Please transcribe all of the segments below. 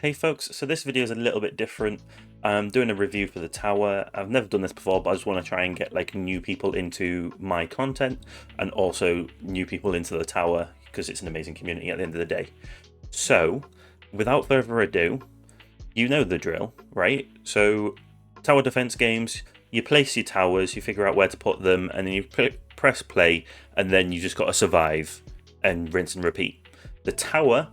Hey folks, so this video is a little bit different. I'm doing a review for the tower. I've never done this before, but I just want to try and get like new people into my content and also new people into the tower because it's an amazing community at the end of the day. So without further ado, you know the drill, right? So tower defense games, you place your towers, you figure out where to put them, and then you press play, and then you just got to survive and rinse and repeat. The tower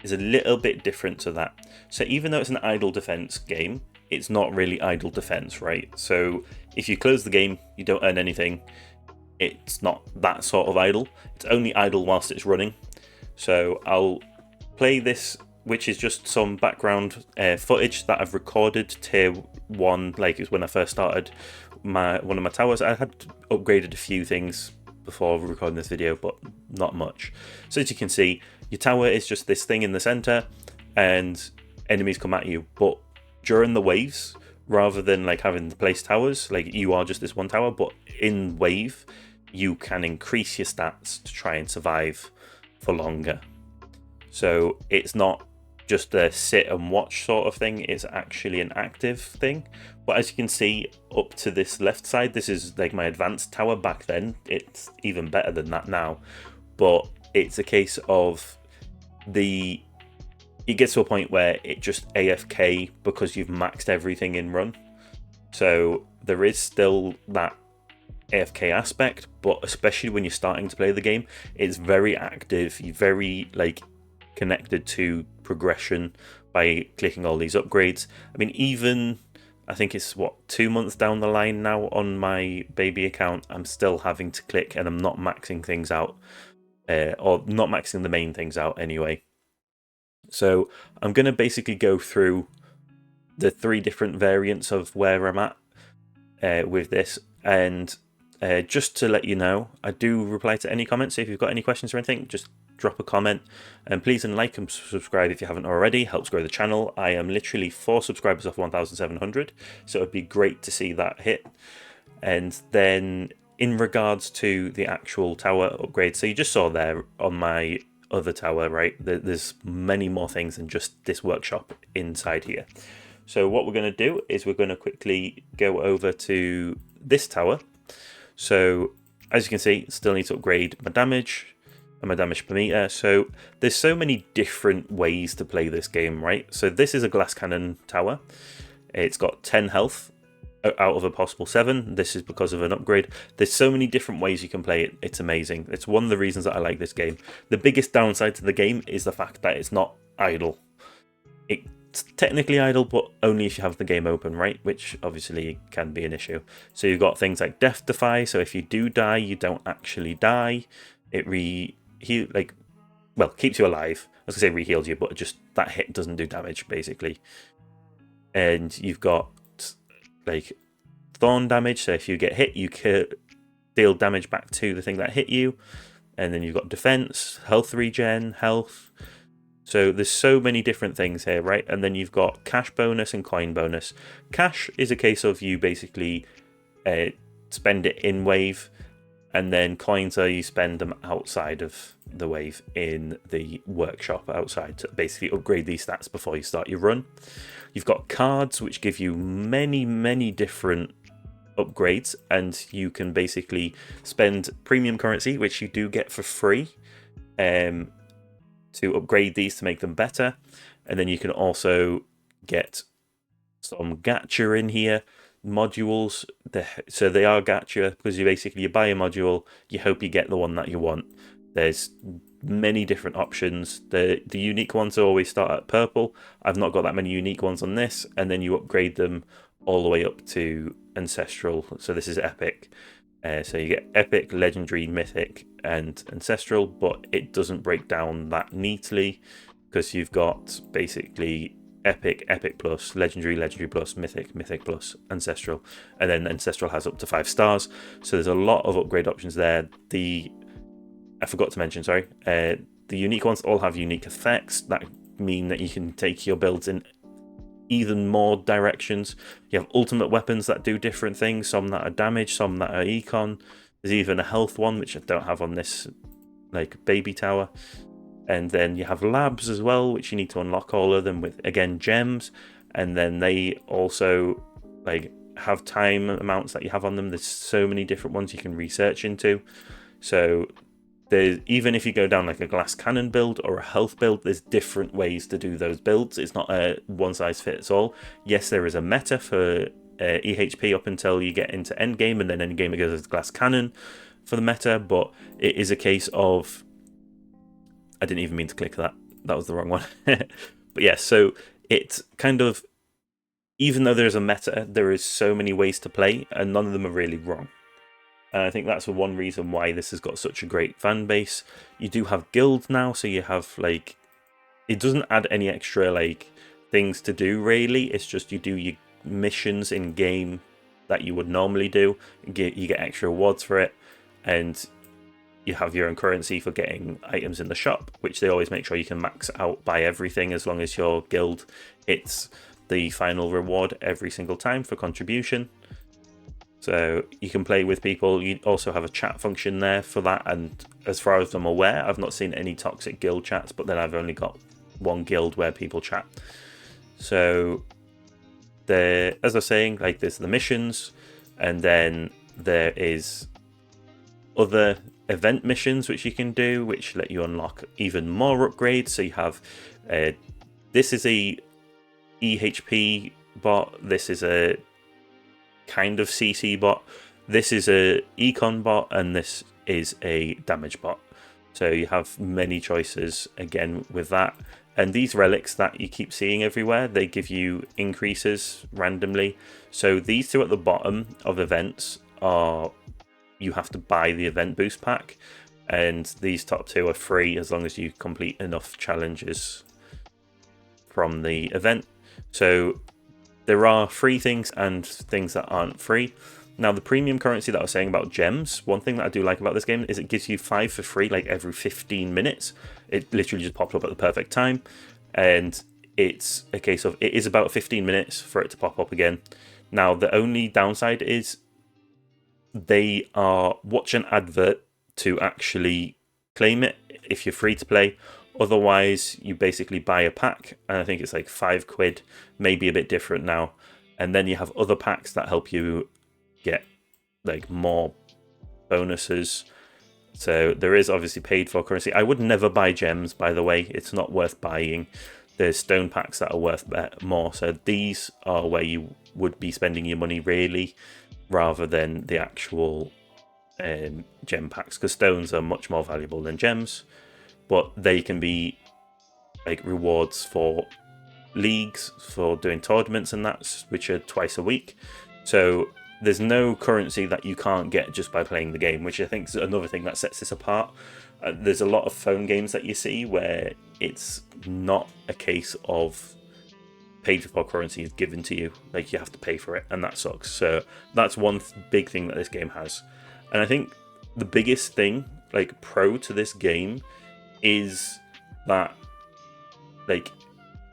is a little bit different to that. So even though it's an idle defense game, it's not really idle defense, right? So if you close the game, you don't earn anything. It's not that sort of idle. It's only idle whilst it's running. So I'll play this, which is just some background footage that I've recorded tier 1, like it's when I first started one of my towers. I had upgraded a few things before recording this video, but not much. So as you can see, your tower is just this thing in the center and enemies come at you, but during the waves, rather than like having to place towers, like you are just this one tower, but in wave you can increase your stats to try and survive for longer. So it's not just a sit and watch sort of thing, it's actually an active thing. But as you can see up to this left side, this is like my advanced tower. Back then it's even better than that now, but it's a case of it gets to a point where it just AFK because you've maxed everything in run. So there is still that AFK aspect, but especially when you're starting to play the game, it's very active. You're very like connected to progression by clicking all these upgrades. I mean, even I think it's 2 months down the line now on my baby account, I'm still having to click and I'm not maxing things out, or not maxing the main things out anyway. So I'm going to basically go through the 3 different variants of where I'm at with this, and just to let you know, I do reply to any comments. So if you've got any questions or anything, just drop a comment, and please like and subscribe if you haven't already. Helps grow the channel. I am literally 4 subscribers off 1,700, so it'd be great to see that hit. And then in regards to the actual tower upgrade, so you just saw there on my other tower, right, there's many more things than just this workshop inside here. So what we're going to do is we're going to quickly go over to this tower. So as you can see, still need to upgrade my damage and my damage per meter. So there's so many different ways to play this game, right? So this is a glass cannon tower. It's got 10 health out of a possible 7. This is because of an upgrade. There's so many different ways you can play it. It's amazing. It's one of the reasons that I like this game. The biggest downside to the game is the fact that it's not idle. It's technically idle, but only if you have the game open, right? Which obviously can be an issue. So you've got things like Death Defy. So if you do die, you don't actually die. It keeps you alive. I was gonna say re-heals you, but just that hit doesn't do damage basically. And you've got like thorn damage, so if you get hit, you could deal damage back to the thing that hit you. And then you've got defense, health regen, health. So there's so many different things here, right? And then you've got cash bonus and coin bonus. Cash is a case of you basically spend it in wave, and then coins are you spend them outside of the wave in the workshop outside to basically upgrade these stats before you start your run. You've got cards which give you many different upgrades, and you can basically spend premium currency, which you do get for free, to upgrade these to make them better. And then you can also get some gacha in here, modules. So they are gacha because you buy a module, you hope you get the one that you want. There's many different options. The unique ones always start at purple. I've not got that many unique ones on this, and then you upgrade them all the way up to ancestral. So this is epic. So you get epic, legendary, mythic, and ancestral, but it doesn't break down that neatly because you've got basically epic, epic plus, legendary, legendary plus, mythic, mythic plus, ancestral, and then ancestral has up to 5 stars. So there's a lot of upgrade options there. I forgot to mention, sorry, the unique ones all have unique effects that mean that you can take your builds in even more directions. You have ultimate weapons that do different things, some that are damage, some that are econ. There's even a health one, which I don't have on this like baby tower. And then you have labs as well, which you need to unlock all of them with, again, gems. And then they also like have time amounts that you have on them. There's so many different ones you can research into. So there's, even if you go down like a glass cannon build or a health build, there's different ways to do those builds. It's not a one size fits all. Yes, there is a meta for EHP up until you get into endgame, and then endgame it goes as glass cannon for the meta. But it is a case of, I didn't even mean to click that. That was the wrong one. But yeah, so it's kind of, even though there's a meta, there is so many ways to play, and none of them are really wrong. And I think that's one reason why this has got such a great fan base. You do have guilds now, so you have like, it doesn't add any extra like things to do really. It's just you do your missions in game that you would normally do. You get extra rewards for it, and you have your own currency for getting items in the shop, which they always make sure you can max out by everything as long as your guild hits the final reward every single time for contribution. So you can play with people. You also have a chat function there for that, and as far as I'm aware, I've not seen any toxic guild chats, but then I've only got one guild where people chat. So there, as I was saying, like there's the missions, and then there is other event missions which you can do, which let you unlock even more upgrades. So you have this is a EHP bot, this is a kind of CC bot, this is a econ bot, and this is a damage bot. So you have many choices again with that. And these relics that you keep seeing everywhere, they give you increases randomly. So these two at the bottom of events are, you have to buy the event boost pack, and these top two are free as long as you complete enough challenges from the event. So there are free things and things that aren't free. Now, the premium currency that I was saying about gems, one thing that I do like about this game is it gives you 5 for free like every 15 minutes. It literally just pops up at the perfect time, and it's a case of it is about 15 minutes for it to pop up again. Now, the only downside is they are watch an advert to actually claim it if you're free to play. Otherwise, you basically buy a pack, and I think it's like £5, maybe a bit different now. And then you have other packs that help you get like more bonuses. So there is obviously paid for currency. I would never buy gems, by the way. It's not worth buying. There's stone packs that are worth more. So these are where you would be spending your money really, rather than the actual gem packs, because stones are much more valuable than gems. But they can be like rewards for leagues, for doing tournaments and that, which are twice a week. So there's no currency that you can't get just by playing the game, which I think is another thing that sets this apart. There's a lot of phone games that you see where it's not a case of paid for currency is given to you, like you have to pay for it, and that sucks. So that's one big thing that this game has. And I think the biggest thing, like pro to this game, is that like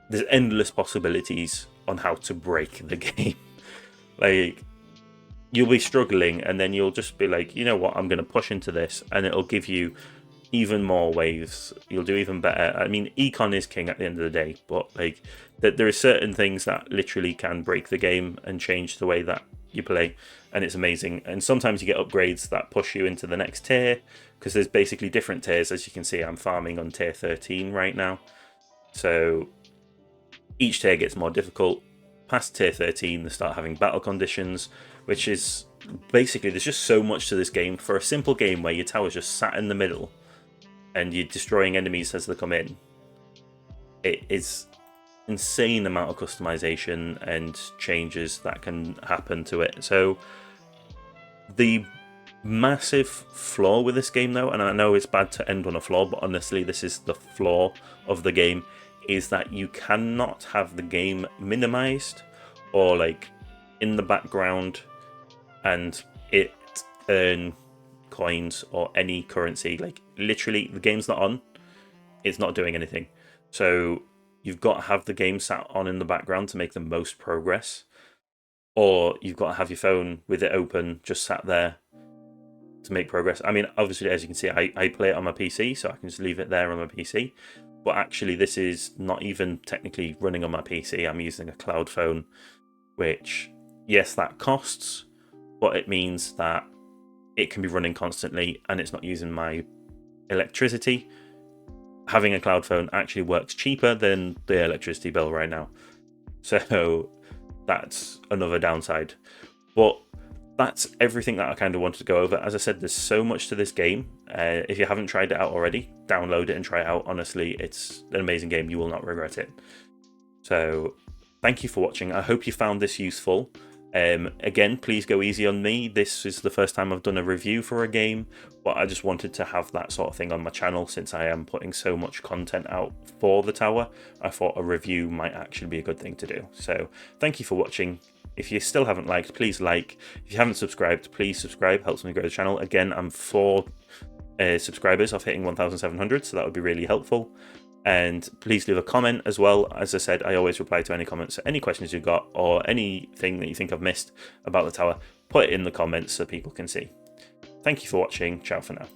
there's endless possibilities on how to break the game. Like you'll be struggling, and then you'll just be like, you know what, I'm going to push into this, and it'll give you even more waves. You'll do even better. I mean, econ is king at the end of the day, but like there are certain things that literally can break the game and change the way that you play, and it's amazing. And sometimes you get upgrades that push you into the next tier, because there's basically different tiers. As you can see, I'm farming on tier 13 right now, so each tier gets more difficult. Past tier 13, they start having battle conditions, which is basically, there's just so much to this game. For a simple game where your tower's just sat in the middle and you're destroying enemies as they come in, it is insane amount of customization and changes that can happen to it. So the massive flaw with this game, though, and I know it's bad to end on a flaw, but honestly this is the flaw of the game, is that you cannot have the game minimized or like in the background and it earn coins or any currency. Like literally the game's not on, it's not doing anything. So you've got to have the game sat on in the background to make the most progress, or you've got to have your phone with it open just sat there to make progress. I mean, obviously, as you can see, I play it on my PC, so I can just leave it there on my PC. But actually, this is not even technically running on my PC. I'm using a cloud phone, which, yes, that costs, but it means that it can be running constantly and it's not using my electricity. Having a cloud phone actually works cheaper than the electricity bill right now. So that's another downside. But that's everything that I kind of wanted to go over. As I said, there's so much to this game. If you haven't tried it out already, download it and try it out. Honestly, it's an amazing game. You will not regret it. So thank you for watching. I hope you found this useful. Again, please go easy on me. This is the first time I've done a review for a game, but I just wanted to have that sort of thing on my channel since I am putting so much content out for the tower. I thought a review might actually be a good thing to do. So thank you for watching. If you still haven't liked, please like. If you haven't subscribed, please subscribe. Helps me grow the channel. Again, I'm 4 subscribers off hitting 1,700, so that would be really helpful. And please leave a comment as well. As I said, I always reply to any comments. So any questions you've got or anything that you think I've missed about the tower, put it in the comments so people can see. Thank you for watching. Ciao for now.